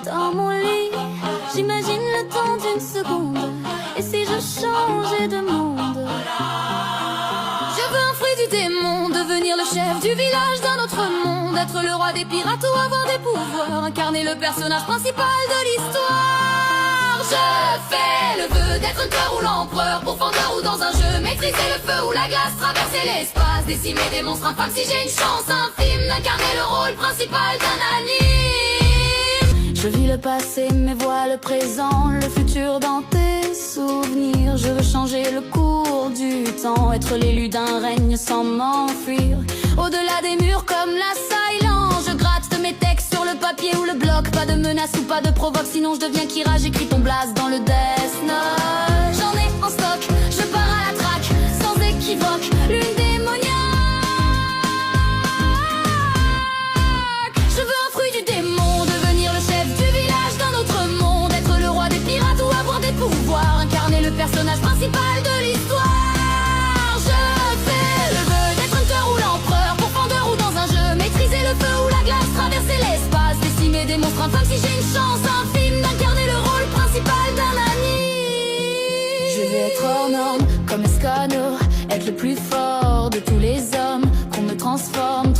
Dans mon lit, j'imagine le temps d'une seconde. Et si je changeais de monde? Je veux un fruit du démon, devenir le chef du village d'un autre monde. Être le roi des pirates ou avoir des pouvoirs, incarner le personnage principal de l'histoire. Je fais le vœu d'être hunter ou l'empereur, pourfendeur ou dans un jeu, maîtriser le feu ou la glace, traverser l'espace, décimer des monstres infâmes. Si j'ai une chance infime d'incarner le rôle principal d'un anime. Je vis le passé mais vois le présent, le futur dans tes souvenirs. Je veux changer le cours du temps, être l'élu d'un règne sans m'enfuir. Au-delà des murs comme la silence, je gratte mes textes sur le papier ou le bloc. Pas de menace ou pas de provoque, sinon je deviens Kira. J'écris ton blast dans le Death Note. J'en ai en stock, je pars à la traque, sans équivoque, lune démoniaque. Je veux un fruit du démon, devenir le chef du village d'un autre monde. Être le roi des pirates ou avoir des pouvoirs, incarner le personnage principal de l'histoire. Je fais le vœu d'être hunter ou l'empereur, pourfendeur ou dans un jeu, maîtriser le feu ou la glace, traverser l'espace, décimer des monstres infâmes. Si j'ai une chance infime d'incarner le rôle principal d'un anime. Je vais être hors norme comme Escano, être le plus fort de tous les hommes, qu'on me transforme